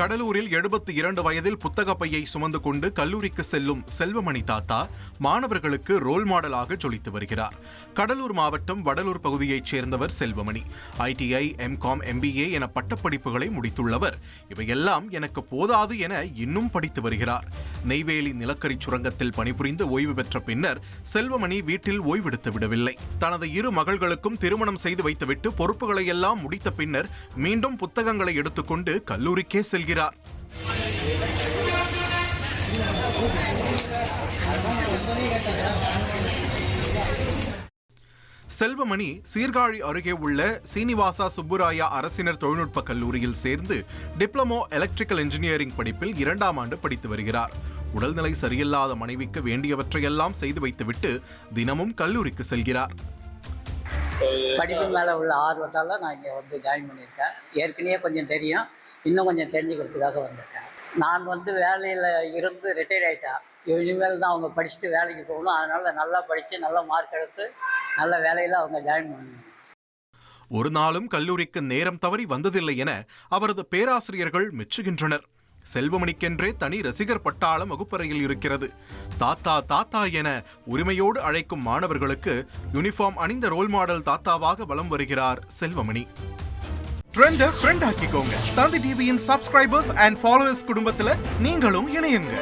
கடலூரில் 72 வயதில் புத்தக பையை சுமந்து கொண்டு கல்லூரிக்கு செல்லும் செல்வமணி தாத்தா மாணவர்களுக்கு ரோல் மாடலாக ஜொலித்து வருகிறார். கடலூர் மாவட்டம் வடலூர் பகுதியைச் சேர்ந்தவர் செல்வமணி. ITI, MCom, MBA என பட்டப்படிப்புகளை முடித்துள்ளவர். இவையெல்லாம் எனக்கு போதாது என இன்னும் படித்து வருகிறார். நெய்வேலி நிலக்கரி சுரங்கத்தில் பணிபுரிந்து ஓய்வு பெற்ற பின்னர் செல்வமணி வீட்டில் ஓய்வெடுத்து விடவில்லை. தனது 2 மகள்களுக்கும் திருமணம் செய்து வைத்துவிட்டு பொறுப்புகளை எல்லாம் முடித்த பின்னர் மீண்டும் புத்தகங்களை எடுத்துக்கொண்டு கல்லூரிக்கே செல்கிறார். செல்வமணி சீர்காழி அருகே உள்ள சீனிவாசா சுப்புராயா அரசினர் தொழில்நுட்ப கல்லூரியில் சேர்ந்து டிப்ளமோ எலக்ட்ரிக்கல் இன்ஜினியரிங் படிப்பில் 2ஆம் ஆண்டு படித்து வருகிறார். உடல்நிலை சரியில்லாத மனைவிக்கு வேண்டியவற்றையெல்லாம் செய்து வைத்துவிட்டு தினமும் கல்லூரிக்கு செல்கிறார். படிப்பு மேலே உள்ள ஆர்வத்தால் நான் இங்கே வந்து ஜாயின் பண்ணியிருக்கேன். ஏற்கனவே கொஞ்சம் தெரியும், இன்னும் கொஞ்சம் தெரிஞ்சுக்கிறதுக்காக வந்திருக்கேன். நான் வந்து வேலையில் இருந்து ரிட்டையர்ட் ஆகிட்டேன். இனிமேல் தான் அவங்க படிச்சுட்டு வேலைக்கு போகணும். அதனால் நல்லா படித்து நல்ல மார்க் எடுத்து நல்ல வேலையில் அவங்க ஜாயின் பண்ணணும். ஒரு நாளும் கல்லூரிக்கு நேரம் தவறி வந்ததில்லை என அவரது பேராசிரியர்கள் மெச்சுகின்றனர். செல்வமணிக்கென்றே தனி ரசிகர் பட்டாளம் வகுப்பறையில் இருக்கிறது. தாத்தா தாத்தா என உரிமையோடு அழைக்கும் மாணவர்களுக்கு யூனிஃபார்ம் அணிந்த ரோல் மாடல் தாத்தாவாக வலம் வருகிறார் செல்வமணி. ட்ரெண்ட ஃப்ரெண்ட் ஆக்கிக்கோங்க. தந்தி டிவியின் சப்ஸ்கிரைபர்ஸ் அண்ட் ஃபாலோவர்ஸ் குடும்பத்தில் நீங்களும் இணையுங்க.